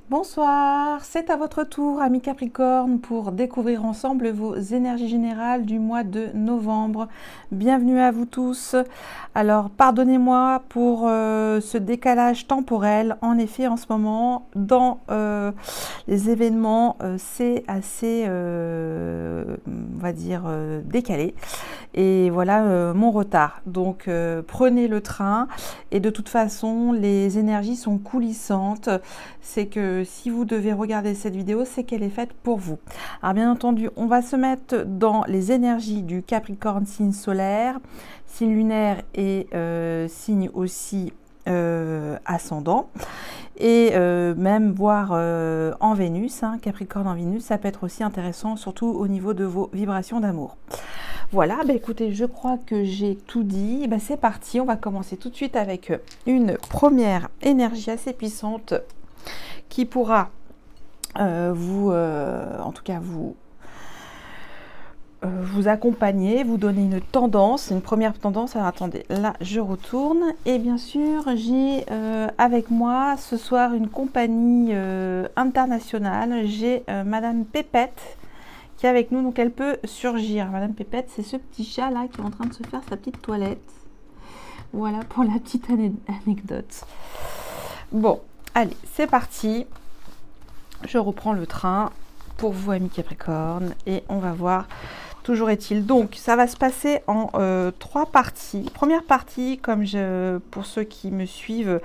Bonsoir, c'est à votre tour, amis Capricorne, pour découvrir ensemble vos énergies générales du mois de novembre. Bienvenue à vous tous. Alors, pardonnez-moi pour ce décalage temporel. En effet, en ce moment, dans les événements, c'est assez, on va dire, décalé. Et voilà mon retard. Donc, prenez le train. Et de toute façon, les énergies sont coulissantes. C'est que si vous devez regarder cette vidéo, c'est qu'elle est faite pour vous. Alors bien entendu, on va se mettre dans les énergies du Capricorne, signe solaire, signe lunaire et signe aussi ascendant. Et même voir en Vénus, hein, Capricorne en Vénus, ça peut être aussi intéressant, surtout au niveau de vos vibrations d'amour. Voilà, bah écoutez, je crois que j'ai tout dit. Bah c'est parti, on va commencer tout de suite avec une première énergie assez puissante qui pourra en tout cas vous accompagner, vous donner une tendance, une première tendance. Alors attendez, là je retourne et bien sûr j'ai avec moi ce soir une compagnie internationale. J'ai Madame Pépette qui est avec nous, donc elle peut surgir. Madame Pépette, c'est ce petit chat là qui est en train de se faire sa petite toilette. Voilà pour la petite anecdote. Bon, allez, c'est parti. Je reprends le train pour vous, amis Capricorne, et on va voir. Toujours est-il. Donc, ça va se passer en 3 parties. Première partie, pour ceux qui me suivent,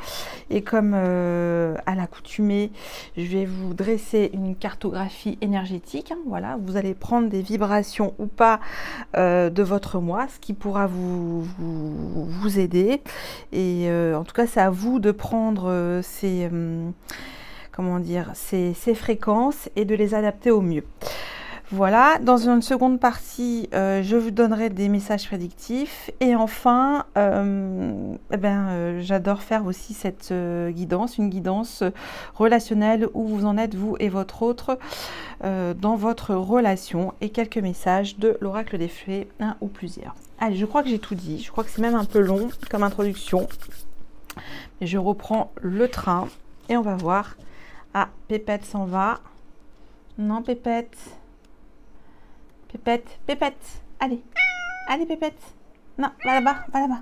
et comme à l'accoutumée, je vais vous dresser une cartographie énergétique. Hein, voilà, vous allez prendre des vibrations ou pas de votre mois, ce qui pourra vous aider. Et en tout cas, c'est à vous de prendre ces fréquences et de les adapter au mieux. Voilà, dans une seconde partie, je vous donnerai des messages prédictifs. Et enfin, j'adore faire aussi cette guidance, une guidance relationnelle où vous en êtes, vous et votre autre, dans votre relation. Et quelques messages de l'oracle des fées, un ou plusieurs. Allez, je crois que j'ai tout dit. Je crois que c'est même un peu long comme introduction. Mais je reprends le train et on va voir. Ah, Pépette s'en va. Non, Pépette. Pépette. Allez. Allez, Pépette. Non, va là-bas, va là-bas.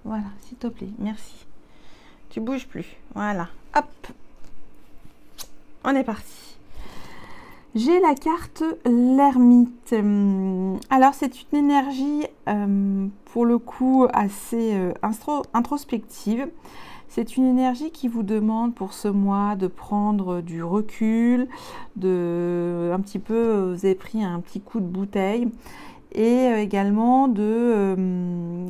Voilà, s'il te plaît, merci. Tu bouges plus. Voilà. Hop. On est parti. J'ai la carte l'ermite. Alors, c'est une énergie, pour le coup, assez introspective. C'est une énergie qui vous demande pour ce mois de prendre du recul, un petit peu, vous avez pris un petit coup de bouteille, et également de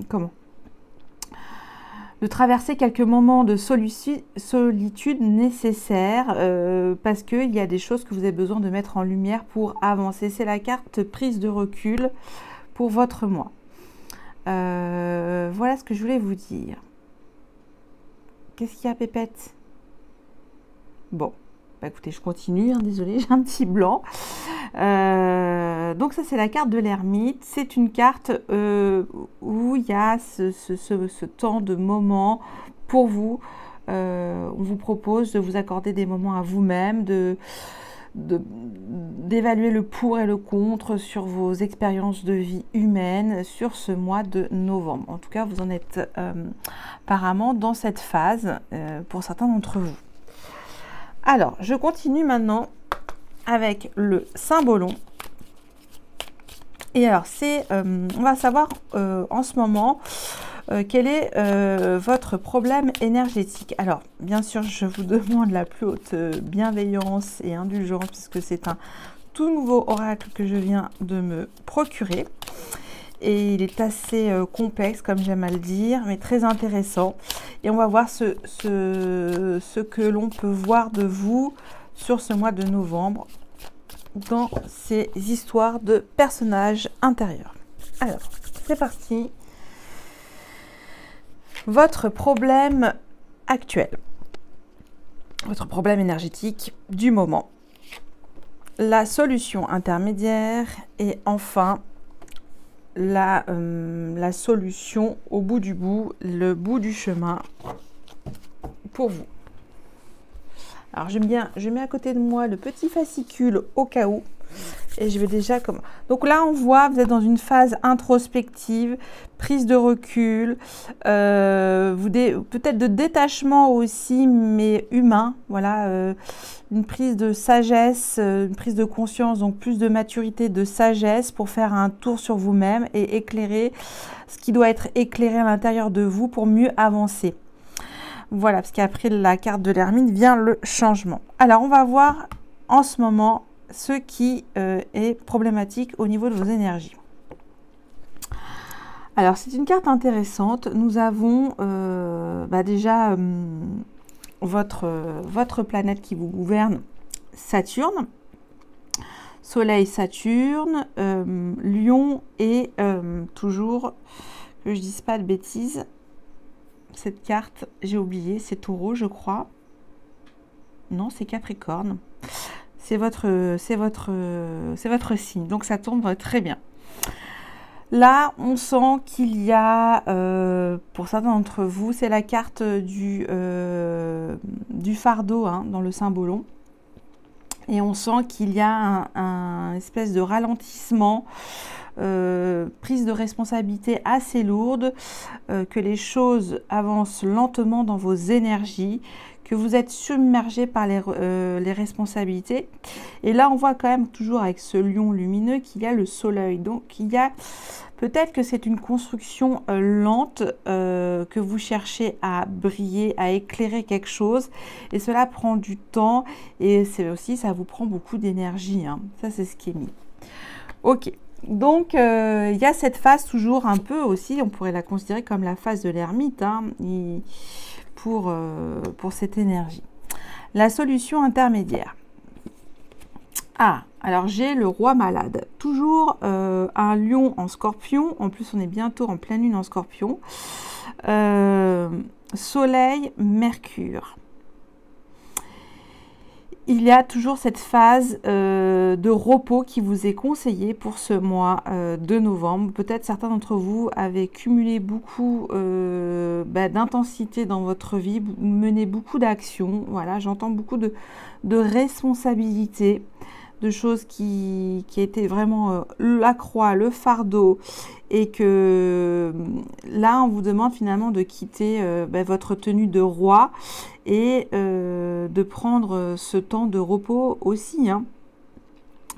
traverser quelques moments de solitude nécessaires parce qu'il y a des choses que vous avez besoin de mettre en lumière pour avancer. C'est la carte prise de recul pour votre mois. Voilà ce que je voulais vous dire. Qu'est-ce qu'il y a, Pépette? Bon, bah écoutez, je continue, hein, désolée, j'ai un petit blanc. Donc ça, c'est la carte de l'ermite. C'est une carte où il y a ce temps de moment pour vous. On vous propose de vous accorder des moments à vous-même, d'évaluer le pour et le contre sur vos expériences de vie humaine sur ce mois de novembre. En tout cas, vous en êtes apparemment dans cette phase pour certains d'entre vous. Alors, je continue maintenant avec le symbolon. Et alors, on va savoir en ce moment quel est votre problème énergétique. Alors, bien sûr, je vous demande la plus haute bienveillance et indulgence puisque c'est un tout nouveau oracle que je viens de me procurer. Et il est assez complexe, comme j'aime à le dire, mais très intéressant. Et on va voir ce que l'on peut voir de vous sur ce mois de novembre dans ces histoires de personnages intérieurs. Alors, c'est parti. Votre problème actuel, votre problème énergétique du moment, la solution intermédiaire et enfin la solution au bout du bout, le bout du chemin pour vous. Alors, je mets à côté de moi le petit fascicule au cas où. Et je vais déjà comme... Donc là, on voit, vous êtes dans une phase introspective, prise de recul, peut-être de détachement aussi, mais humain. Voilà, une prise de sagesse, une prise de conscience, donc plus de maturité, de sagesse pour faire un tour sur vous-même et éclairer ce qui doit être éclairé à l'intérieur de vous pour mieux avancer. Voilà, parce qu'après la carte de l'ermite vient le changement. Alors, on va voir en ce moment ce qui est problématique au niveau de vos énergies. Alors, c'est une carte intéressante. Nous avons déjà votre planète qui vous gouverne, Saturne, Soleil, Saturne, Lion et toujours, que je ne dise pas de bêtises, cette carte, j'ai oublié, c'est Taureau, je crois. Non, c'est Capricorne. C'est votre signe, donc ça tombe très bien. Là, on sent qu'il y a, pour certains d'entre vous, c'est la carte du fardeau hein, dans le Saint-Bolon. Et on sent qu'il y a un espèce de ralentissement, prise de responsabilité assez lourde, que les choses avancent lentement dans vos énergies, que vous êtes submergé par les responsabilités. Et là, on voit quand même toujours avec ce lion lumineux qu'il y a le soleil. Donc, il y a peut-être que c'est une construction lente, que vous cherchez à briller, à éclairer quelque chose. Et cela prend du temps. Et c'est aussi, ça vous prend beaucoup d'énergie. Hein. Ça, c'est ce qui est mis. Ok. Donc, il y a cette phase toujours un peu aussi, on pourrait la considérer comme la phase de l'ermite, hein, pour cette énergie. La solution intermédiaire. Ah, alors j'ai le roi malade. Toujours un lion en scorpion. En plus, on est bientôt en pleine lune en scorpion. Soleil, Mercure. Il y a toujours cette phase de repos qui vous est conseillée pour ce mois de novembre. Peut-être certains d'entre vous avez cumulé beaucoup d'intensité dans votre vie, mené beaucoup d'actions. Voilà, j'entends beaucoup de responsabilités, de choses qui étaient vraiment la croix, le fardeau, et que là, on vous demande finalement de quitter votre tenue de roi et de prendre ce temps de repos aussi, hein,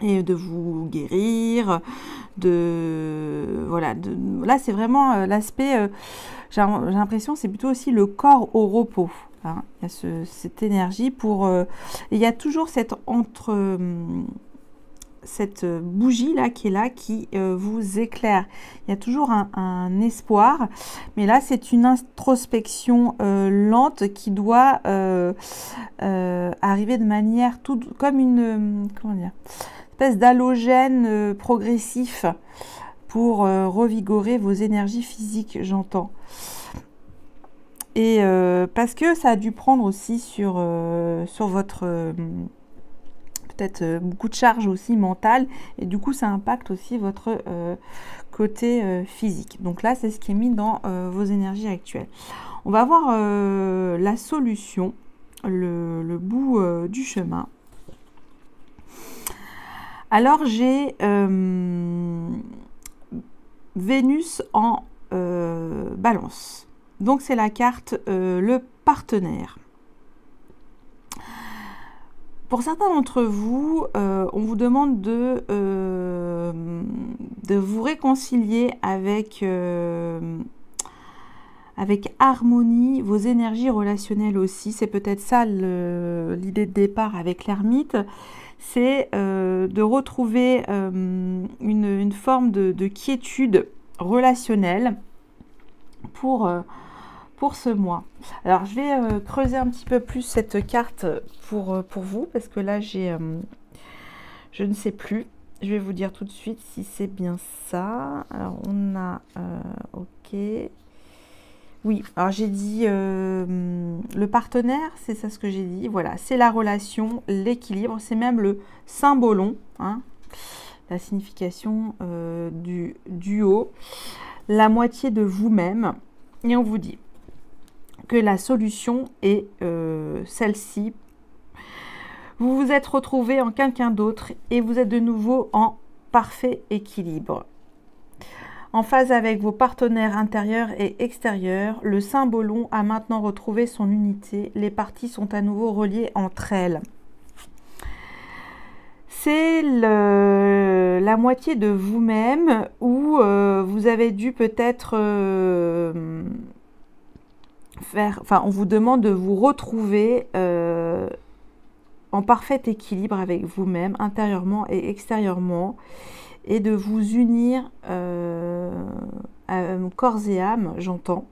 et de vous guérir, là, c'est vraiment l'aspect, j'ai l'impression, c'est plutôt aussi le corps au repos. Hein. Il y a cette énergie il y a toujours cette bougie là qui vous éclaire. Il y a toujours un espoir, mais là c'est une introspection lente qui doit arriver de manière comme une espèce d'halogène progressif pour revigorer vos énergies physiques, j'entends. Et parce que ça a dû prendre aussi sur votre peut-être beaucoup de charges aussi mentales, et du coup ça impacte aussi votre côté physique. Donc là, c'est ce qui est mis dans vos énergies actuelles. On va voir la solution, le bout du chemin. Alors j'ai Vénus en balance. Donc, c'est la carte le partenaire. Pour certains d'entre vous, on vous demande de vous réconcilier avec harmonie, vos énergies relationnelles aussi. C'est peut-être ça l'idée de départ avec l'ermite. C'est de retrouver une forme de quiétude relationnelle pour ce mois. Alors, je vais creuser un petit peu plus cette carte pour vous, parce que là, je ne sais plus. Je vais vous dire tout de suite si c'est bien ça. Alors, on a... ok. Oui, alors j'ai dit le partenaire, c'est ça ce que j'ai dit. Voilà, c'est la relation, l'équilibre. C'est même le symbolon, hein, la signification du duo. La moitié de vous-même. Et on vous dit que la solution est celle-ci. Vous vous êtes retrouvé en quelqu'un d'autre et vous êtes de nouveau en parfait équilibre. En phase avec vos partenaires intérieurs et extérieurs, le symbolon a maintenant retrouvé son unité. Les parties sont à nouveau reliées entre elles. C'est la moitié de vous-même où vous avez dû peut-être on vous demande de vous retrouver en parfait équilibre avec vous-même, intérieurement et extérieurement, et de vous unir corps et âme, j'entends,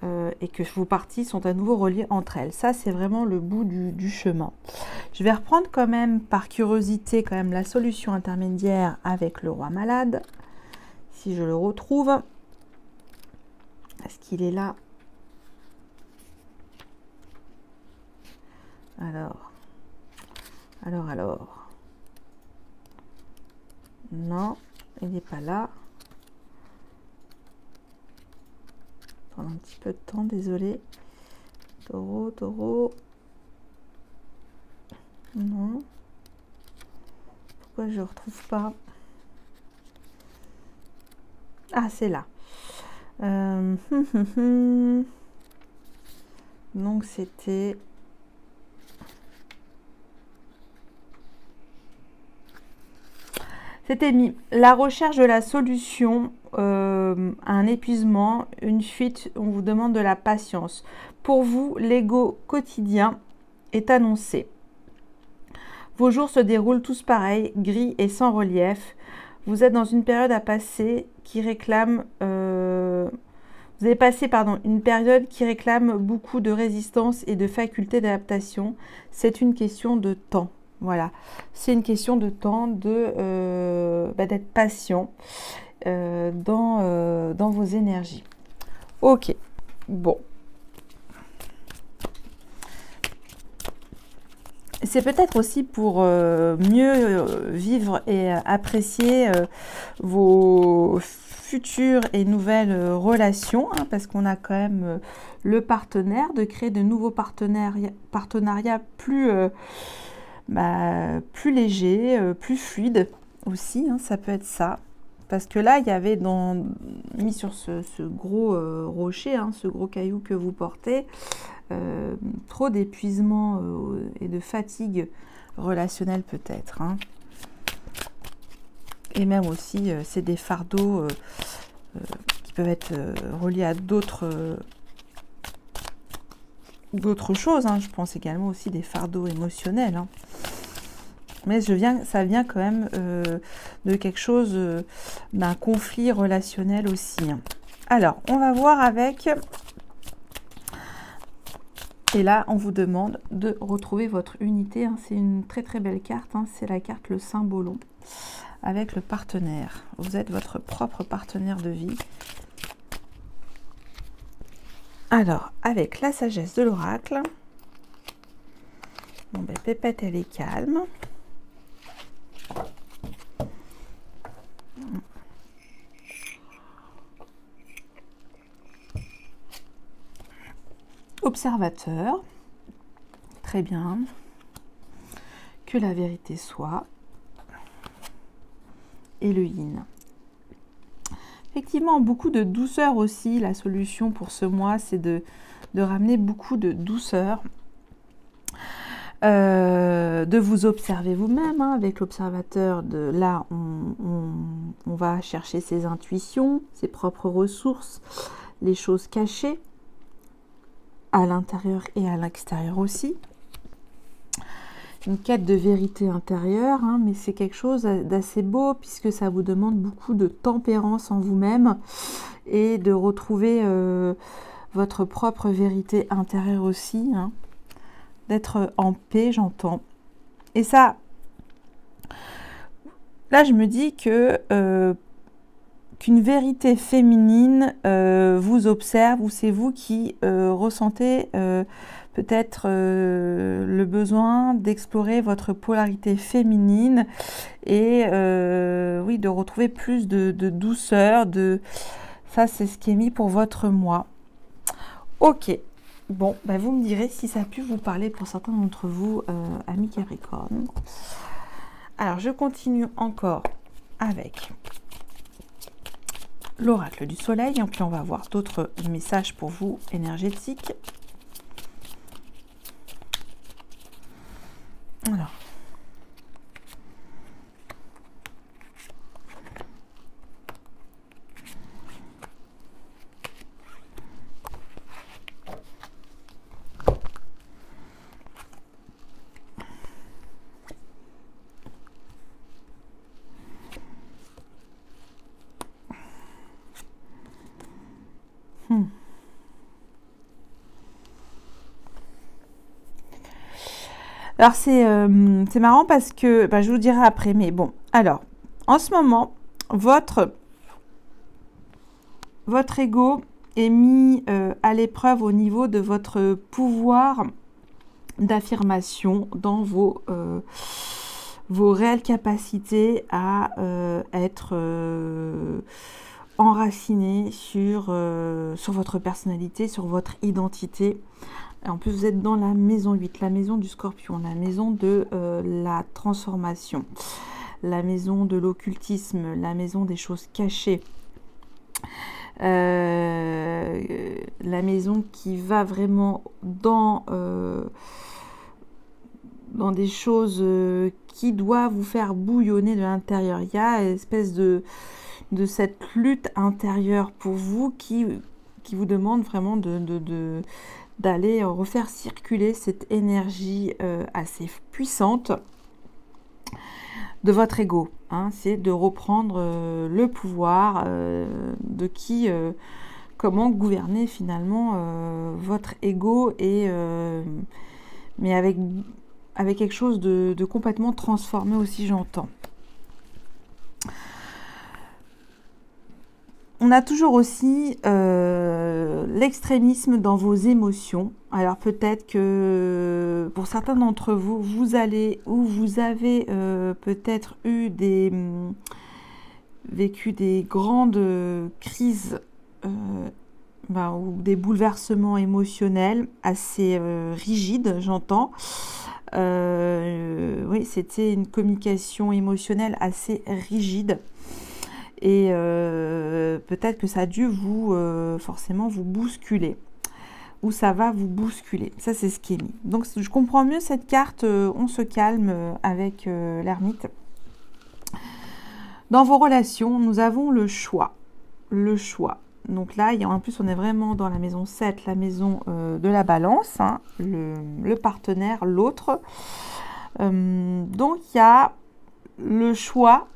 et que vos parties sont à nouveau reliées entre elles. Ça, c'est vraiment le bout du chemin. Je vais reprendre quand même, par curiosité, quand même la solution intermédiaire avec le roi malade, si je le retrouve. Est-ce qu'il est là? Alors. Non, il n'est pas là. Prendre un petit peu de temps, désolé. Taureau. Non. Pourquoi je ne retrouve pas? Ah, c'est là. Donc, c'était... C'était mis la recherche de la solution à un épuisement, une fuite, on vous demande de la patience. Pour vous, l'ego quotidien est annoncé. Vos jours se déroulent tous pareils, gris et sans relief. Vous êtes dans une période à passer qui réclame... vous avez passé une période qui réclame beaucoup de résistance et de faculté d'adaptation. C'est une question de temps. Voilà, c'est une question de temps, d'être patient dans vos énergies. Ok, bon. C'est peut-être aussi pour mieux vivre et apprécier vos futures et nouvelles relations, hein, parce qu'on a quand même le partenaire, de créer de nouveaux partenariats plus léger, plus fluide aussi, hein, ça peut être ça. Parce que là, il y avait mis sur ce gros rocher, hein, ce gros caillou que vous portez, trop d'épuisement et de fatigue relationnelle peut-être. Hein. Et même aussi, c'est des fardeaux qui peuvent être reliés à d'autres choses. Hein. Je pense également aussi des fardeaux émotionnels. Hein. Mais ça vient quand même de quelque chose, d'un conflit relationnel aussi. Hein. Alors, on va voir avec... Et là, on vous demande de retrouver votre unité. Hein. C'est une très très belle carte. Hein. C'est la carte le symbolon avec le partenaire. Vous êtes votre propre partenaire de vie. Alors, avec la sagesse de l'oracle, bon ben, Pépette, elle est calme. Observateur, très bien, que la vérité soit, et le yin. Effectivement, beaucoup de douceur aussi. La solution pour ce mois, c'est de ramener beaucoup de douceur, de vous observer vous-même. Hein, avec l'observateur, là, on va chercher ses intuitions, ses propres ressources, les choses cachées, à l'intérieur et à l'extérieur aussi. Une quête de vérité intérieure, hein, mais c'est quelque chose d'assez beau puisque ça vous demande beaucoup de tempérance en vous-même et de retrouver votre propre vérité intérieure aussi, hein, d'être en paix, j'entends. Et ça, là je me dis que qu'une vérité féminine vous observe, ou c'est vous qui ressentez peut-être le besoin d'explorer votre polarité féminine et oui, de retrouver plus de douceur. Ça, c'est ce qui est mis pour votre mois. Ok, Bon, bah vous me direz si ça a pu vous parler pour certains d'entre vous, amis Capricorne. Alors, je continue encore avec l'oracle du soleil. Et puis, on va voir d'autres messages pour vous énergétiques. Alors. Alors, c'est marrant parce que, bah, je vous dirai après, mais bon. Alors, en ce moment, votre ego est mis à l'épreuve au niveau de votre pouvoir d'affirmation dans vos réelles capacités à être enraciné sur votre personnalité, sur votre identité. Et en plus, vous êtes dans la maison 8, la maison du Scorpion, la maison de la transformation, la maison de l'occultisme, la maison des choses cachées, la maison qui va vraiment dans des choses qui doivent vous faire bouillonner de l'intérieur. Il y a une espèce de cette lutte intérieure pour vous qui vous demande vraiment d'aller refaire circuler cette énergie assez puissante de votre ego. Hein. C'est de reprendre le pouvoir de comment gouverner finalement votre ego, mais avec quelque chose de complètement transformé aussi, j'entends. On a toujours aussi l'extrémisme dans vos émotions. Alors peut-être que pour certains d'entre vous, vous avez peut-être vécu des grandes crises ou des bouleversements émotionnels assez rigides, j'entends. Oui, c'était une communication émotionnelle assez rigide. Et peut-être que ça a dû forcément vous bousculer. Ou ça va vous bousculer. Ça, c'est ce qui est mis. Donc, je comprends mieux cette carte. On se calme avec l'ermite. Dans vos relations, nous avons le choix. Le choix. Donc là, en plus, on est vraiment dans la maison 7, la maison de la balance. Hein, le partenaire, l'autre. Donc, il y a le choix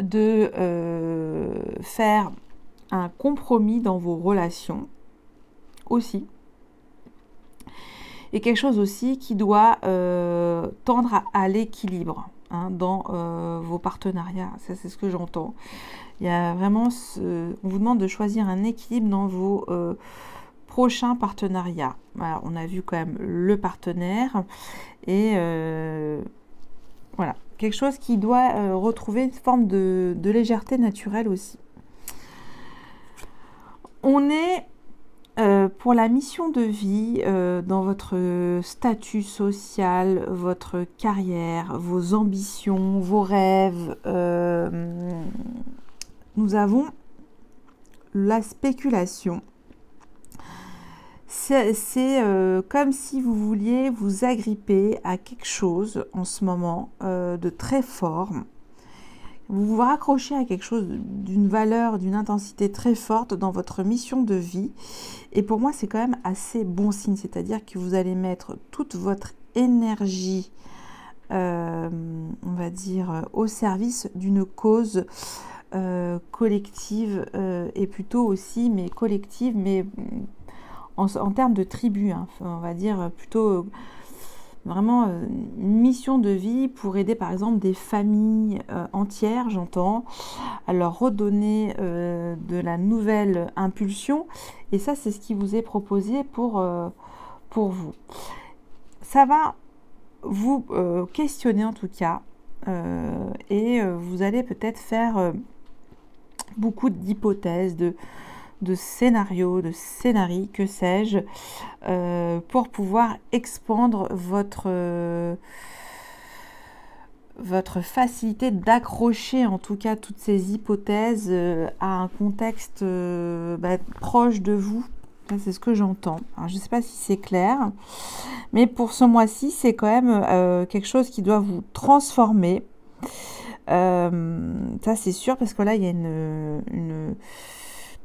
de faire un compromis dans vos relations aussi, et quelque chose aussi qui doit tendre à l'équilibre dans vos partenariats. Ça, c'est ce que j'entends. Il y a vraiment on vous demande de choisir un équilibre dans vos prochains partenariats. Alors, on a vu quand même le partenaire et voilà, quelque chose qui doit retrouver une forme de légèreté naturelle aussi. On est pour la mission de vie, dans votre statut social, votre carrière, vos ambitions, vos rêves. Nous avons la spéculation. C'est comme si vous vouliez vous agripper à quelque chose en ce moment de très fort. Vous vous raccrochez à quelque chose d'une valeur, d'une intensité très forte dans votre mission de vie. Et pour moi, c'est quand même assez bon signe. C'est-à-dire que vous allez mettre toute votre énergie, on va dire, au service d'une cause collective et plutôt aussi, mais collective, mais en termes de tribu, hein, on va dire plutôt vraiment une mission de vie pour aider par exemple des familles entières, j'entends, à leur redonner de la nouvelle impulsion. Et ça, c'est ce qui vous est proposé pour vous. Ça va vous questionner en tout cas, et vous allez peut-être faire beaucoup d'hypothèses, de scénarios, de scénarii, que sais-je, pour pouvoir expandre votre facilité d'accrocher en tout cas toutes ces hypothèses à un contexte proche de vous. C'est ce que j'entends. Alors, je ne sais pas si c'est clair, mais pour ce mois-ci, c'est quand même quelque chose qui doit vous transformer. Ça, c'est sûr, parce que là, il y a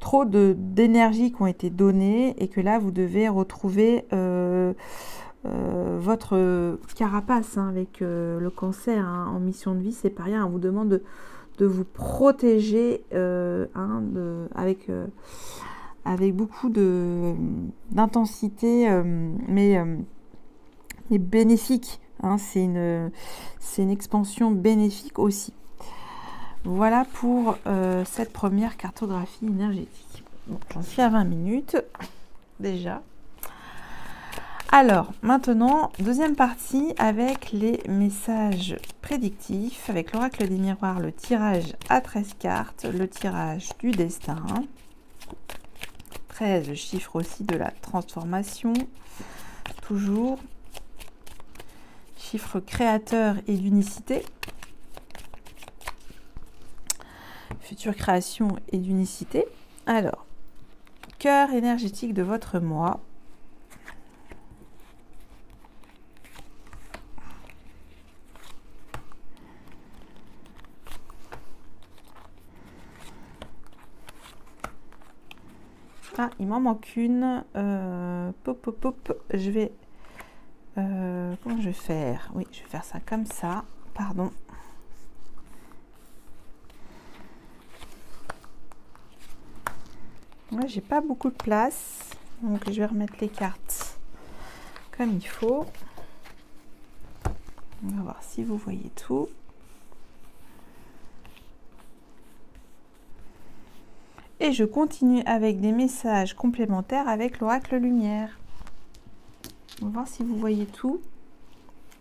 trop d'énergie qui ont été données et que là, vous devez retrouver votre carapace avec le cancer en mission de vie. C'est pas rien. On vous demande de vous protéger avec beaucoup d'intensité, mais bénéfique. C'est une expansion bénéfique aussi. Voilà pour cette première cartographie énergétique. Bon, j'en suis à 20 minutes déjà. Alors, maintenant, deuxième partie avec les messages prédictifs, avec l'oracle des miroirs, le tirage à 13 cartes, le tirage du destin. 13, le chiffre aussi de la transformation, toujours. Chiffre créateur et d'unicité. Future création et d'unicité. Alors, cœur énergétique de votre mois. Ah, il m'en manque une. Je vais... comment je vais faire? Oui, je vais faire ça comme ça. Pardon. Moi, j'ai pas beaucoup de place. Donc, je vais remettre les cartes comme il faut. On va voir si vous voyez tout. Et je continue avec des messages complémentaires avec l'oracle lumière. On va voir si vous voyez tout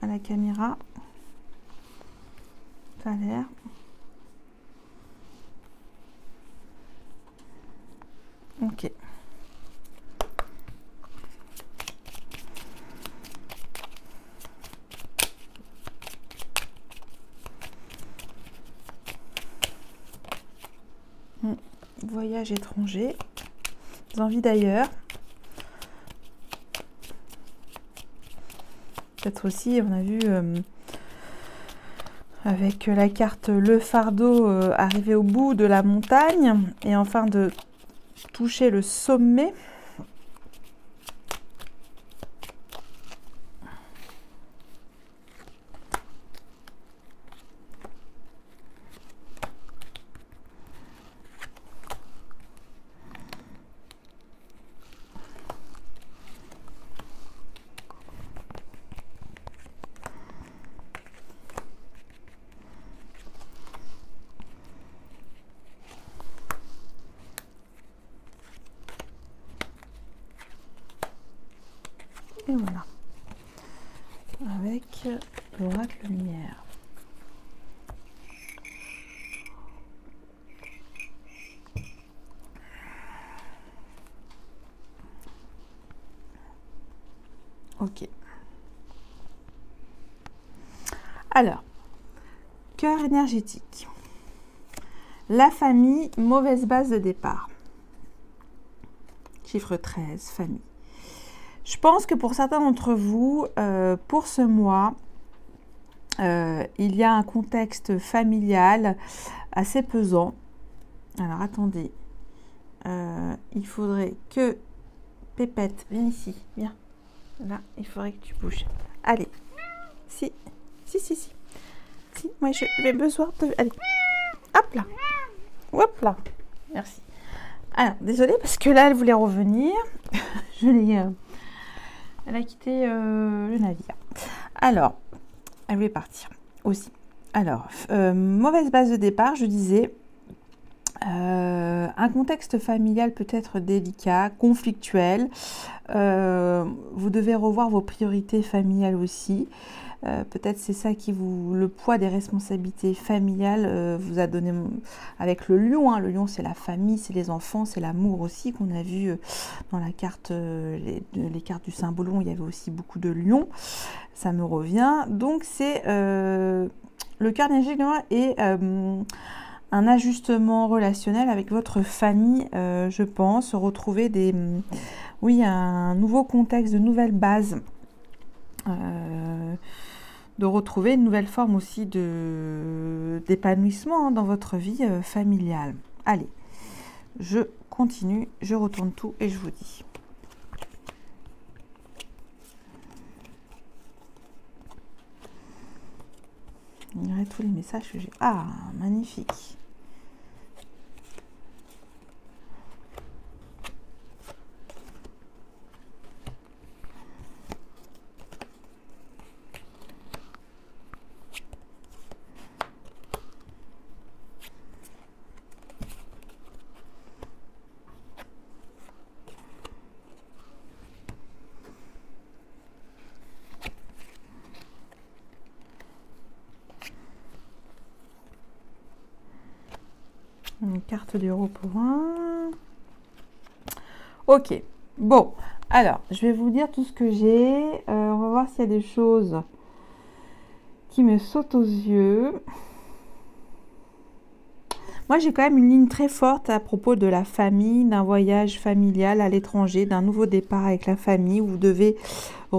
à la caméra. Ça a l'air. Ok. Voyage étranger. Envie d'ailleurs. Peut-être aussi, on a vu avec la carte le fardeau arriver au bout de la montagne et enfin de toucher le sommet. Et voilà, avec l'oracle lumière. Ok. Alors, cœur énergétique. La famille, mauvaise base de départ. Chiffre 13, famille. Je pense que pour certains d'entre vous, pour ce mois, il y a un contexte familial assez pesant. Alors, attendez. Il faudrait que... Pépette, viens ici, viens. Là, il faudrait que tu bouges. Allez. Si, moi, j'ai besoin de... Allez. Hop là. Hop là. Merci. Alors, désolée, parce que là, elle voulait revenir. Je l'ai... Elle a quitté le navire. Alors, elle voulait partir aussi. Alors, mauvaise base de départ, je disais, Un contexte familial peut être délicat, conflictuel. Vous devez revoir vos priorités familiales aussi. Peut-être c'est ça qui le poids des responsabilités familiales vous a donné avec le lion. Le lion, c'est la famille, c'est les enfants, c'est l'amour aussi qu'on a vu dans la carte, les cartes du symbole. Il y avait aussi beaucoup de lions. Ça me revient. Donc c'est le cœur d'énergie et un ajustement relationnel avec votre famille, je pense, retrouver un nouveau contexte, de nouvelles bases, de retrouver une nouvelle forme aussi d'épanouissement dans votre vie familiale. Allez, je continue, je retourne tout et je vous dis. Il y aurait tous les messages que j'ai. Ah, magnifique. Une carte du roi pour un. Ok, bon, alors, je vais vous dire tout ce que j'ai. On va voir s'il y a des choses qui me sautent aux yeux. Moi, j'ai quand même une ligne très forte à propos de la famille, d'un voyage familial à l'étranger, d'un nouveau départ avec la famille, où vous devez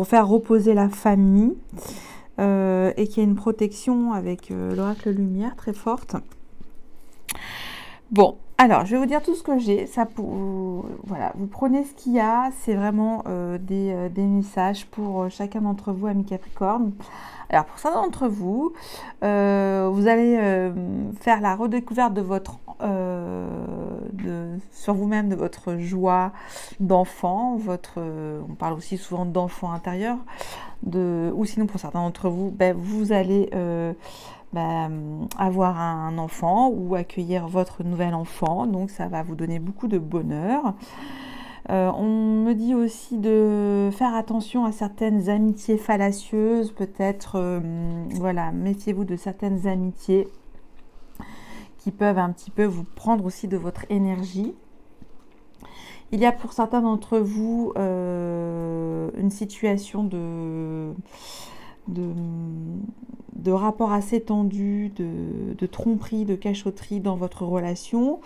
faire reposer la famille et qu'il y a une protection avec l'oracle lumière très forte. Bon, alors, je vais vous dire tout ce que j'ai. Voilà, vous prenez ce qu'il y a. C'est vraiment des messages pour chacun d'entre vous, amis Capricorne. Alors, pour certains d'entre vous, vous allez faire la redécouverte de votre sur vous-même, de votre joie d'enfant. On parle aussi souvent d'enfant intérieur. Ou sinon, pour certains d'entre vous, vous allez avoir un enfant ou accueillir votre nouvel enfant, donc ça va vous donner beaucoup de bonheur. On me dit aussi de faire attention à certaines amitiés fallacieuses, peut-être, voilà, méfiez-vous de certaines amitiés qui peuvent un petit peu vous prendre aussi de votre énergie. Il y a pour certains d'entre vous une situation de rapport assez tendu, de tromperie, de cachotterie dans votre relation.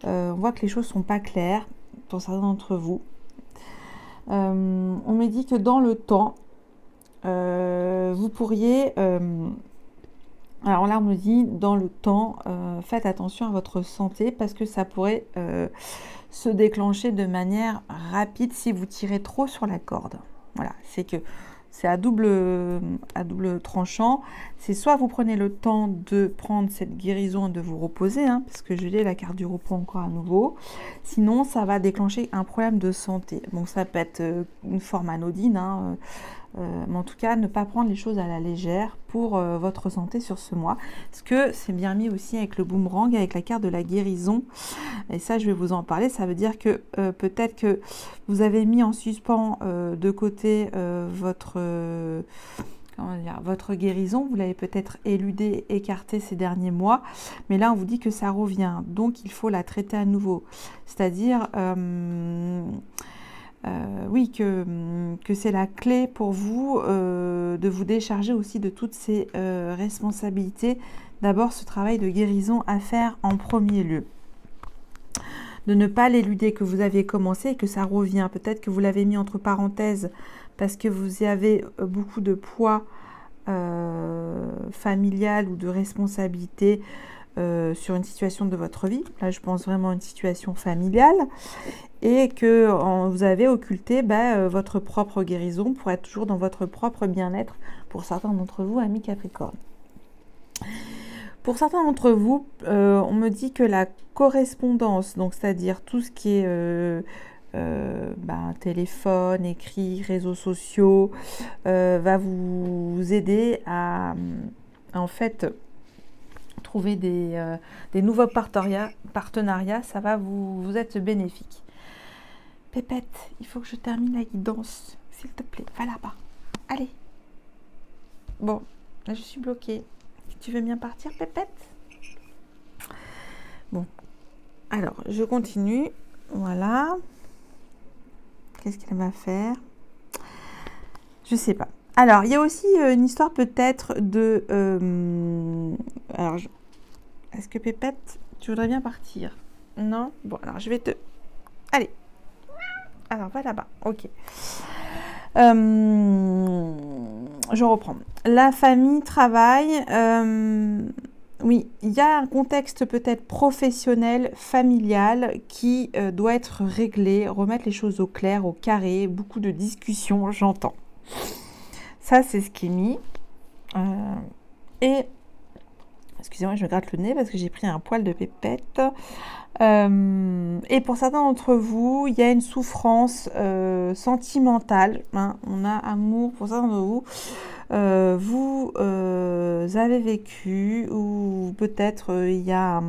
On voit que les choses ne sont pas claires pour certains d'entre vous. On me dit que dans le temps, vous pourriez... alors là, on me dit, dans le temps, faites attention à votre santé parce que ça pourrait se déclencher de manière rapide si vous tirez trop sur la corde. Voilà, c'est à double tranchant. C'est soit vous prenez le temps de prendre cette guérison et de vous reposer, parce que je l'ai la carte du repos encore à nouveau. Sinon, ça va déclencher un problème de santé. Bon, ça peut être une forme anodine, mais en tout cas, ne pas prendre les choses à la légère pour votre santé sur ce mois. Parce que c'est bien mis aussi avec le boomerang, avec la carte de la guérison. Et ça, je vais vous en parler. Ça veut dire que peut-être que vous avez mis en suspens de côté votre guérison. Vous l'avez peut-être éludé, écarté ces derniers mois. Mais là, on vous dit que ça revient. Donc, il faut la traiter à nouveau. C'est-à-dire... oui, que c'est la clé pour vous de vous décharger aussi de toutes ces responsabilités. D'abord, ce travail de guérison à faire en premier lieu. De ne pas l'éluder, que vous aviez commencé et que ça revient. Peut-être que vous l'avez mis entre parenthèses parce que vous y avez beaucoup de poids familial ou de responsabilité sur une situation de votre vie. Là, je pense vraiment à une situation familiale. Et que vous avez occulté votre propre guérison pour être toujours dans votre propre bien-être pour certains d'entre vous, amis Capricorne. Pour certains d'entre vous, on me dit que la correspondance, donc c'est-à-dire tout ce qui est téléphone, écrit, réseaux sociaux, va vous aider à en fait trouver des nouveaux partenariats, ça va vous être bénéfique. Pépette, il faut que je termine la guidance, s'il te plaît, va là-bas. Allez. Bon, là je suis bloquée. Tu veux bien partir, Pépette? Bon, alors je continue. Voilà. Qu'est-ce qu'elle va faire? Je sais pas. Alors, il y a aussi une histoire peut-être de... alors, est-ce que Pépette, tu voudrais bien partir? Non? Bon, alors je vais te... Allez. Alors, va là-bas. Ok. Je reprends. La famille, travail. Oui, il y a un contexte peut-être professionnel, familial qui doit être réglé, remettre les choses au clair, au carré, beaucoup de discussions, j'entends. Ça, c'est ce qui est mis. Et, excusez-moi, je me gratte le nez parce que j'ai pris un poil de Pépette. Et pour certains d'entre vous, il y a une souffrance sentimentale. Hein, on a amour pour certains d'entre vous. Vous avez vécu, ou peut-être il y a,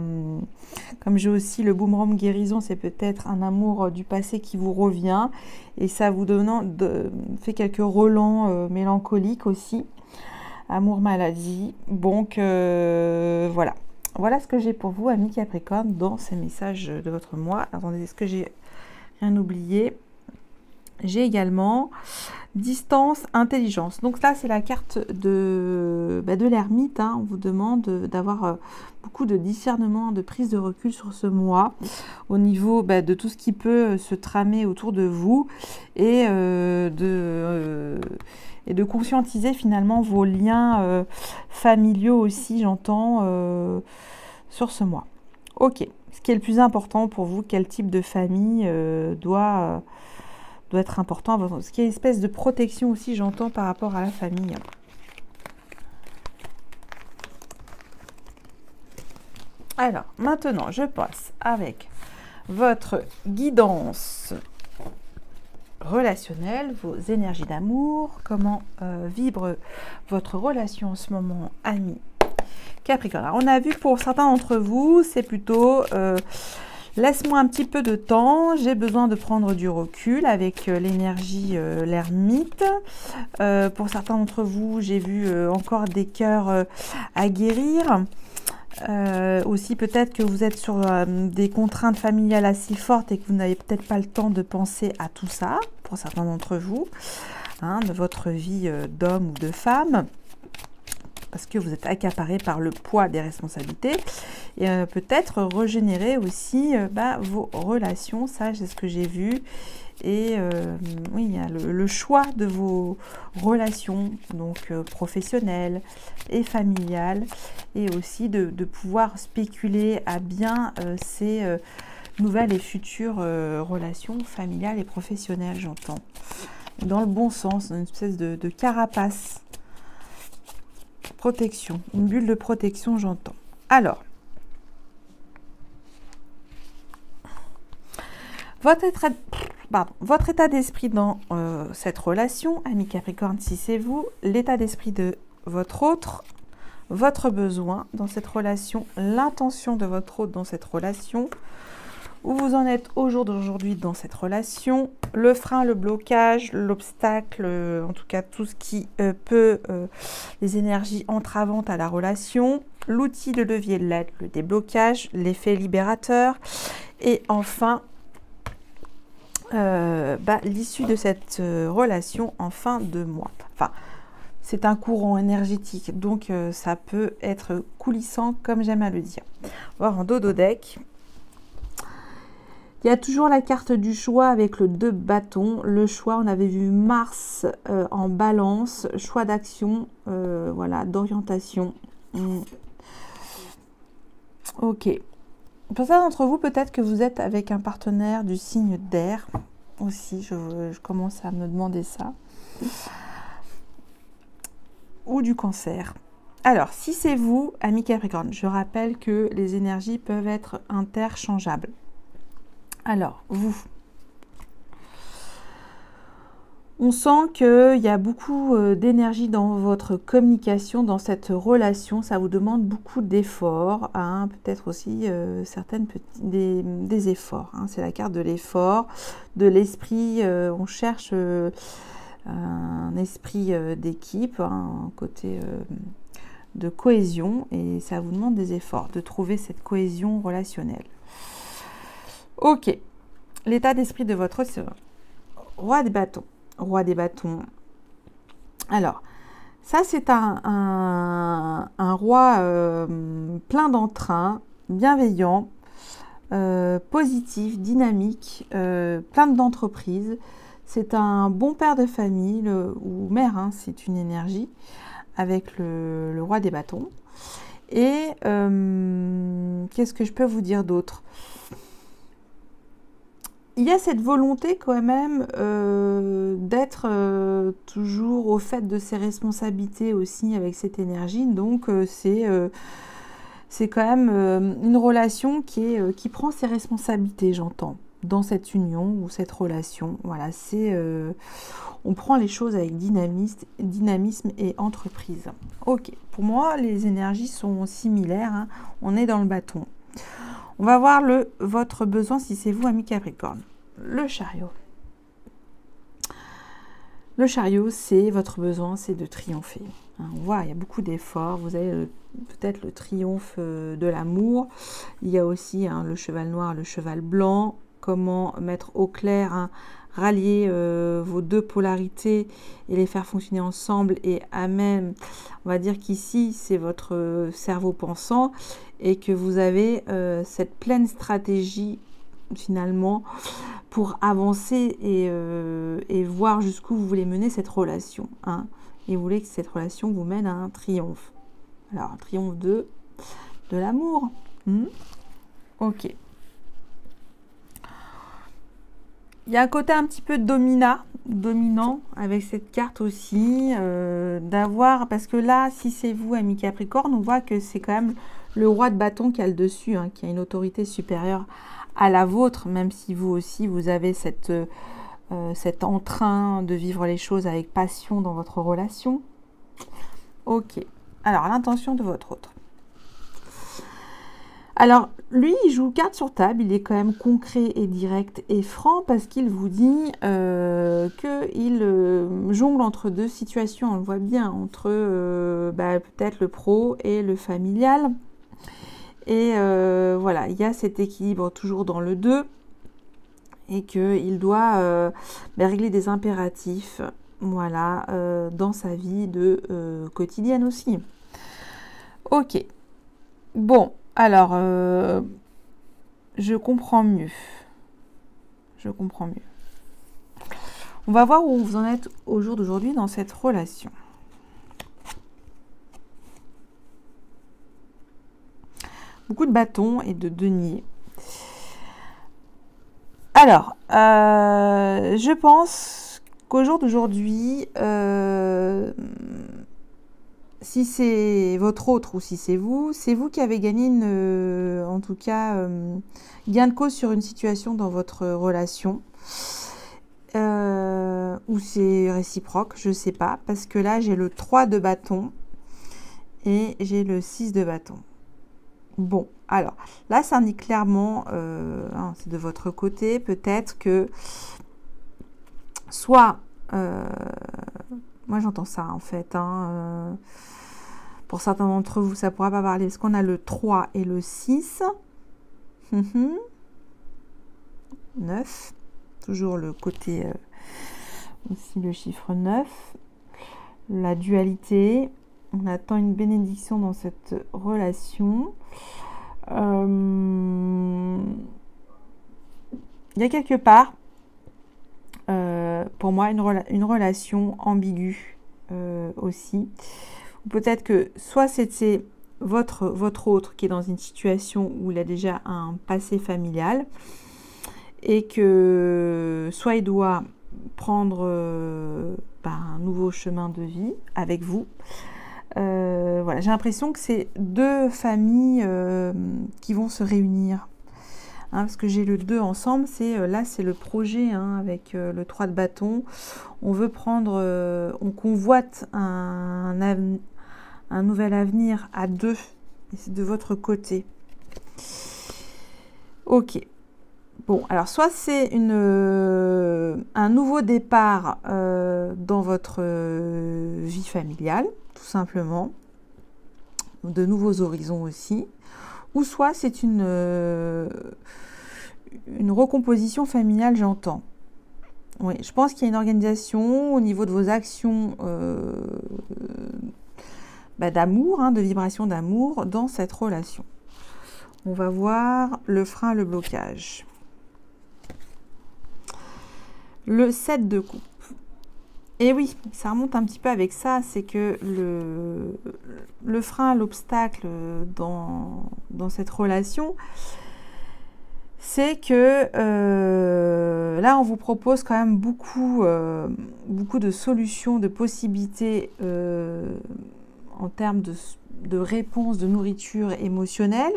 comme j'ai aussi le boomerang guérison, c'est peut-être un amour du passé qui vous revient et ça vous fait quelques relents mélancoliques aussi, amour maladie. Donc voilà. Voilà ce que j'ai pour vous, amis Capricorne, dans ces messages de votre mois. Attendez, est-ce que j'ai rien oublié? J'ai également distance, intelligence. Donc là, c'est la carte de l'ermite. Hein. On vous demande d'avoir beaucoup de discernement, de prise de recul sur ce mois au niveau de tout ce qui peut se tramer autour de vous et de conscientiser finalement vos liens familiaux aussi, j'entends, sur ce mois. Ok. Ce qui est le plus important pour vous, quel type de famille doit être important. Ce qui est une espèce de protection aussi, j'entends, par rapport à la famille. Alors, maintenant, je passe avec votre guidance relationnelle, vos énergies d'amour, comment vibre votre relation en ce moment, amis Capricorne. Alors, on a vu pour certains d'entre vous, c'est plutôt... laisse-moi un petit peu de temps, j'ai besoin de prendre du recul avec l'énergie l'ermite. Pour certains d'entre vous, j'ai vu encore des cœurs à guérir. Aussi, peut-être que vous êtes sur des contraintes familiales assez fortes et que vous n'avez peut-être pas le temps de penser à tout ça, pour certains d'entre vous, hein, de votre vie d'homme ou de femme, parce que vous êtes accaparé par le poids des responsabilités. Et peut-être régénérer aussi vos relations, ça c'est ce que j'ai vu. Et oui, il y a le choix de vos relations, donc professionnelles et familiales, et aussi de pouvoir spéculer à bien ces nouvelles et futures relations familiales et professionnelles, j'entends. Dans le bon sens, une espèce de carapace. Protection, une bulle de protection, j'entends. Alors, votre état d'esprit dans cette relation, ami Capricorne, si c'est vous, l'état d'esprit de votre autre, votre besoin dans cette relation, l'intention de votre autre dans cette relation, où vous en êtes au jour d'aujourd'hui dans cette relation, le frein, le blocage, l'obstacle, en tout cas tout ce qui peut, les énergies entravantes à la relation, l'outil de levier de l'aide, le déblocage, l'effet libérateur, et enfin l'issue de cette relation en fin de mois. Enfin, c'est un courant énergétique, donc ça peut être coulissant, comme j'aime à le dire. On va voir en dodo deck. Il y a toujours la carte du choix avec le 2 bâtons. Le choix, on avait vu Mars en balance, choix d'action, voilà, d'orientation. Ok. Pour certains d'entre vous, peut-être que vous êtes avec un partenaire du signe d'air aussi. Je commence à me demander ça. Ou du cancer. Alors, si c'est vous, ami Capricorne, je rappelle que les énergies peuvent être interchangeables. Alors, vous, On sent qu'il y a beaucoup d'énergie dans votre communication, dans cette relation. Ça vous demande beaucoup d'efforts, hein, peut-être aussi des efforts. Hein. C'est la carte de l'effort, de l'esprit. On cherche un esprit d'équipe, hein, un côté de cohésion, et ça vous demande des efforts de trouver cette cohésion relationnelle. Ok, l'état d'esprit de votre roi des bâtons. Roi des bâtons. Alors, ça c'est un roi plein d'entrain, bienveillant, positif, dynamique, plein d'entreprises. C'est un bon père de famille, ou mère, hein, c'est une énergie, avec le roi des bâtons. Et qu'est-ce que je peux vous dire d'autre ? Il y a cette volonté quand même d'être toujours au fait de ses responsabilités aussi avec cette énergie. Donc c'est quand même une relation qui prend ses responsabilités, j'entends, dans cette union ou cette relation. Voilà, on prend les choses avec dynamisme et entreprise. Ok, pour moi, les énergies sont similaires. Hein. On est dans le bâton. On va voir votre besoin si c'est vous, ami Capricorne. Le chariot. Le chariot, c'est votre besoin, c'est de triompher. Hein, on voit, il y a beaucoup d'efforts. Vous avez peut-être le triomphe de l'amour. Il y a aussi le cheval noir, le cheval blanc. Comment mettre au clair, hein, rallier vos deux polarités et les faire fonctionner ensemble. Et à même, on va dire qu'ici, c'est votre cerveau pensant et que vous avez cette pleine stratégie finalement pour avancer et voir jusqu'où vous voulez mener cette relation. Hein, et vous voulez que cette relation vous mène à un triomphe. Alors, un triomphe de l'amour. Ok. Il y a un côté un petit peu dominant avec cette carte aussi, parce que là, si c'est vous, ami Capricorne, on voit que c'est quand même le roi de bâton qui a le dessus, hein, qui a une autorité supérieure à la vôtre, même si vous aussi, vous avez cet entrain de vivre les choses avec passion dans votre relation. Ok. Alors, l'intention de votre autre. Alors, lui, il joue carte sur table, il est quand même concret et direct et franc parce qu'il vous dit qu'il jongle entre deux situations, on le voit bien, entre peut-être le pro et le familial. Et voilà, il y a cet équilibre toujours dans le 2 et qu'il doit régler des impératifs, voilà, dans sa vie quotidienne aussi. Ok, bon. Alors, je comprends mieux. On va voir où vous en êtes au jour d'aujourd'hui dans cette relation. Beaucoup de bâtons et de deniers. Alors, je pense qu'au jour d'aujourd'hui, si c'est votre autre ou si c'est vous qui avez gagné en tout cas, gain de cause sur une situation dans votre relation. Ou c'est réciproque, je ne sais pas. Parce que là, j'ai le 3 de bâton et j'ai le 6 de bâton. Bon, alors, là, ça indique clairement, c'est de votre côté, peut-être que soit... moi, j'entends ça, en fait. Hein, pour certains d'entre vous, ça ne pourra pas parler. Parce qu'on a le 3 et le 6. 9. Toujours le côté... aussi le chiffre 9. La dualité. On attend une bénédiction dans cette relation. Il y a quelque part... pour moi, une relation ambiguë aussi. Peut-être que soit c'était votre autre qui est dans une situation où il a déjà un passé familial et que soit il doit prendre un nouveau chemin de vie avec vous. Voilà, j'ai l'impression que c'est deux familles qui vont se réunir. hein, parce que j'ai le 2 ensemble, là c'est le projet, hein, avec le 3 de bâton. On veut prendre, on convoite un nouvel avenir à 2, et c'est de votre côté. Ok. Bon, alors soit c'est un nouveau départ dans votre vie familiale, tout simplement, de nouveaux horizons aussi, ou soit c'est une recomposition familiale, j'entends. Oui, je pense qu'il y a une organisation au niveau de vos actions d'amour, hein, de vibration d'amour dans cette relation. On va voir le frein, le blocage. Le 7 de coupe. Et oui, ça remonte un petit peu avec ça, c'est que le frein, l'obstacle dans cette relation, c'est que là, on vous propose quand même beaucoup de solutions, de possibilités en termes de réponse, de nourriture émotionnelle.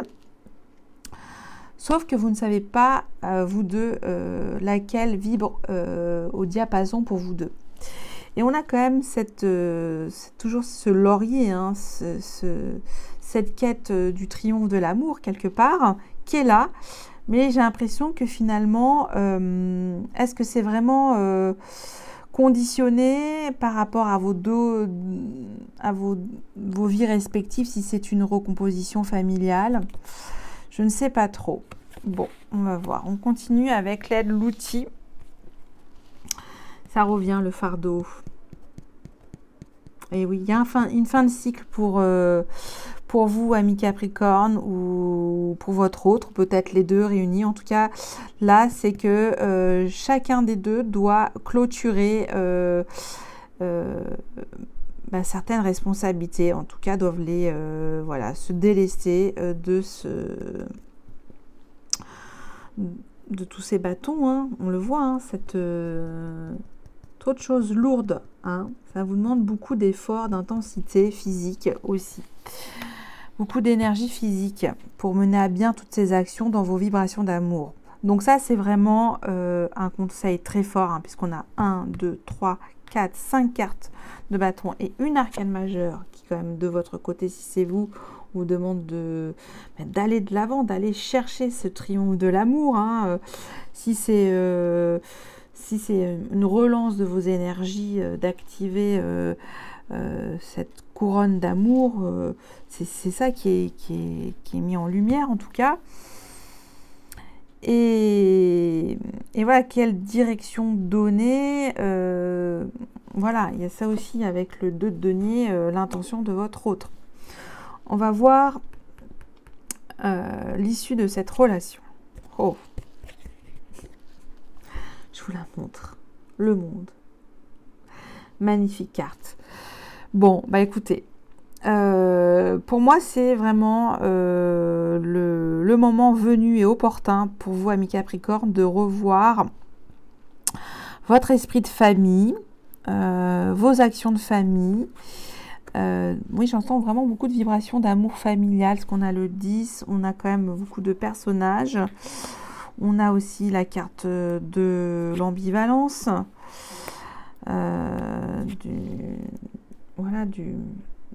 Sauf que vous ne savez pas, vous deux, laquelle vibre au diapason pour vous deux. Et on a quand même toujours ce laurier, hein, cette quête du triomphe de l'amour, quelque part, qui est là. Mais j'ai l'impression que finalement, est-ce que c'est vraiment conditionné par rapport à vos vies respectives, si c'est une recomposition familiale? Je ne sais pas trop. Bon, on va voir. On continue avec l'aide, l'outil. Ça revient, le fardeau. Et oui, il y a une fin de cycle pour vous, amis Capricorne, ou pour votre autre, peut-être les deux réunis. En tout cas, là, c'est que chacun des deux doit clôturer certaines responsabilités. En tout cas, doivent se délester de tous ces bâtons, hein. On le voit, hein, trop de choses lourdes, hein. Ça vous demande beaucoup d'efforts, d'intensité physique aussi. Beaucoup d'énergie physique pour mener à bien toutes ces actions dans vos vibrations d'amour. Donc ça, c'est vraiment un conseil très fort, hein, puisqu'on a 1, 2, 3, 4, 5 cartes de bâton et une arcane majeure qui, quand même, de votre côté, si c'est vous demande d'aller de l'avant, d'aller chercher ce triomphe de l'amour, hein. Si c'est une relance de vos énergies, d'activer cette couronne d'amour, c'est ça qui est mis en lumière, en tout cas. Et voilà, quelle direction donner, voilà, il y a ça aussi avec le 2 de denier, l'intention de votre autre. On va voir l'issue de cette relation. Oh, je vous la montre. Le monde. Magnifique carte. Bon, bah écoutez, pour moi, c'est vraiment le moment venu et opportun pour vous, amis Capricorne, de revoir votre esprit de famille, vos actions de famille. Oui, j'entends vraiment beaucoup de vibrations d'amour familial, parce qu'on a le 10, on a quand même beaucoup de personnages. On a aussi la carte de l'ambivalence,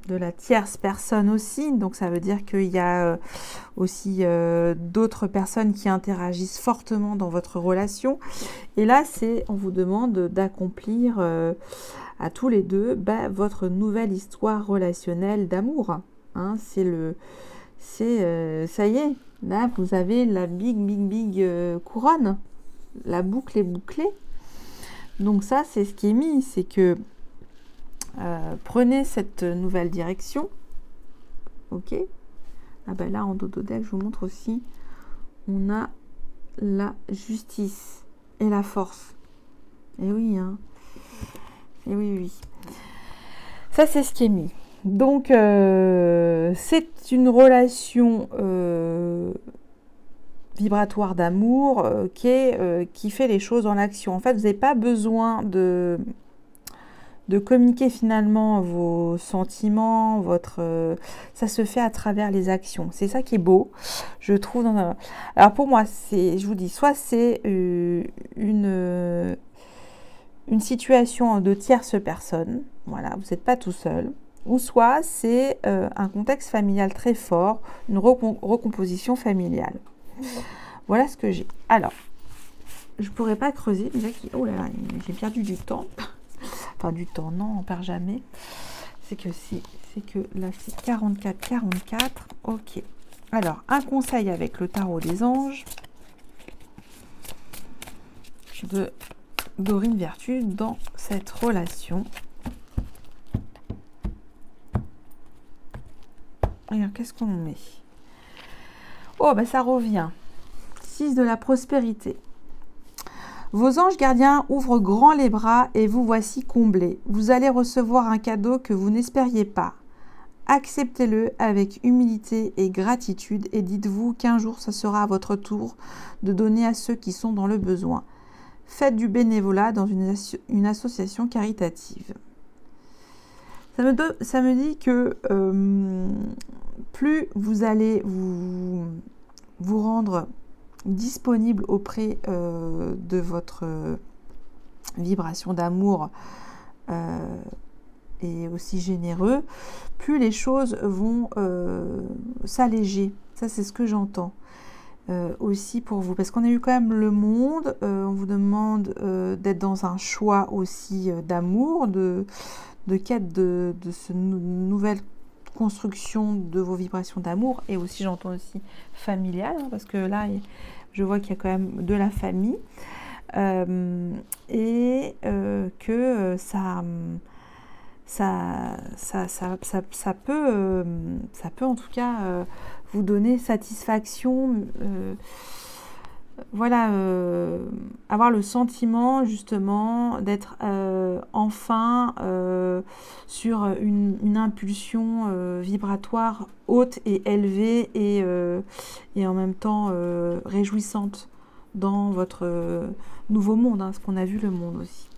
de la tierce personne aussi. Donc ça veut dire qu'il y a aussi d'autres personnes qui interagissent fortement dans votre relation. Et là, on vous demande d'accomplir à tous les deux votre nouvelle histoire relationnelle d'amour, hein. Ça y est, là vous avez la big couronne, la boucle est bouclée. Donc ça, c'est ce qui est mis, c'est que prenez cette nouvelle direction. Ok. Ah ben là, en dos de deck, je vous montre aussi, on a la justice et la force. Et oui, hein. Et oui. Ça, c'est ce qui est mis. Donc, c'est une relation vibratoire d'amour qui fait les choses en action. En fait, vous n'avez pas besoin de de communiquer finalement vos sentiments, ça se fait à travers les actions. C'est ça qui est beau, je trouve. Alors pour moi, je vous dis, soit c'est une situation de tierce personne, voilà, vous n'êtes pas tout seul, ou soit c'est un contexte familial très fort, une recomposition familiale. Voilà ce que j'ai. Alors, je pourrais pas creuser, déjà oh là là, j'ai perdu du temps. Enfin du temps, non, on perd jamais. C'est que là c'est 44. Ok. Alors, un conseil avec le tarot des anges de Dorine Vertu dans cette relation. Alors, qu'est-ce qu'on met? Oh, ben ça revient. 6 de la prospérité. Vos anges gardiens ouvrent grand les bras et vous voici comblés. Vous allez recevoir un cadeau que vous n'espériez pas. Acceptez-le avec humilité et gratitude et dites-vous qu'un jour, ce sera à votre tour de donner à ceux qui sont dans le besoin. Faites du bénévolat dans une association caritative. Ça me dit que plus vous allez vous rendre disponible auprès de votre vibration d'amour et aussi généreux, plus les choses vont s'alléger. Ça, c'est ce que j'entends aussi pour vous. Parce qu'on a eu quand même le monde, on vous demande d'être dans un choix aussi d'amour, de quête de ce nouvelle construction de vos vibrations d'amour, et aussi j'entends aussi familiale, hein, parce que là je vois qu'il y a quand même de la famille et que ça peut en tout cas vous donner satisfaction, voilà, avoir le sentiment justement d'être enfin sur une impulsion vibratoire haute et élevée et en même temps réjouissante dans votre nouveau monde, hein, parce qu'on a vu le monde aussi.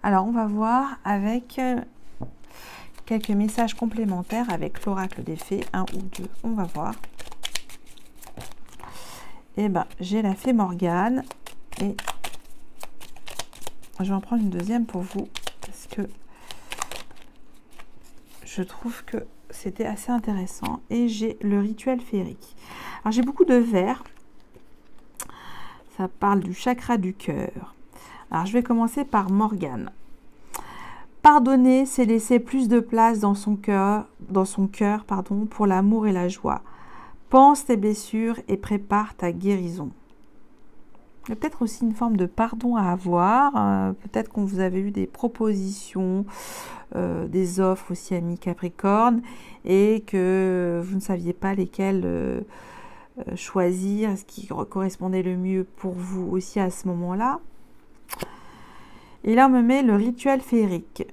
Alors on va voir avec quelques messages complémentaires avec l'oracle des fées, 1 ou 2, on va voir. Et ben j'ai la fée Morgane et je vais en prendre une deuxième pour vous parce que je trouve que c'était assez intéressant. Et j'ai le rituel féerique. Alors j'ai beaucoup de vert, ça parle du chakra du cœur. Alors je vais commencer par Morgane. Pardonner, c'est laisser plus de place dans son cœur, pour l'amour et la joie. Pense tes blessures et prépare ta guérison. Il y a peut-être aussi une forme de pardon à avoir. Peut-être qu'on vous avait eu des propositions, des offres aussi à mi-Capricorne et que vous ne saviez pas lesquelles choisir, ce qui correspondait le mieux pour vous aussi à ce moment-là. Et là, on me met le rituel féerique.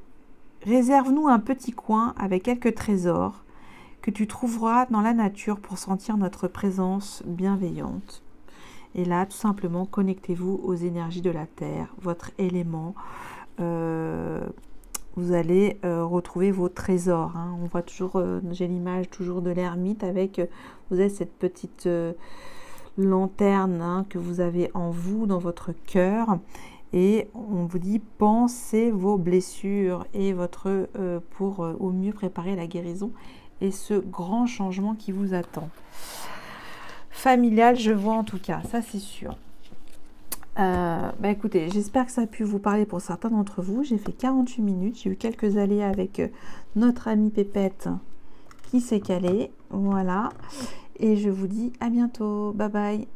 Réserve-nous un petit coin avec quelques trésors que tu trouveras dans la nature pour sentir notre présence bienveillante. Et là, tout simplement, connectez-vous aux énergies de la Terre, votre élément. Vous allez retrouver vos trésors. Hein. On voit toujours, j'ai l'image toujours de l'ermite avec, vous avez cette petite lanterne, hein, que vous avez en vous, dans votre cœur. Et on vous dit, pensez vos blessures et pour au mieux préparer la guérison et ce grand changement qui vous attend. Familial, je vois en tout cas, ça c'est sûr. Écoutez, j'espère que ça a pu vous parler pour certains d'entre vous. J'ai fait 48 minutes, j'ai eu quelques aléas avec notre amie Pépette qui s'est calée. Voilà, et je vous dis à bientôt, bye bye.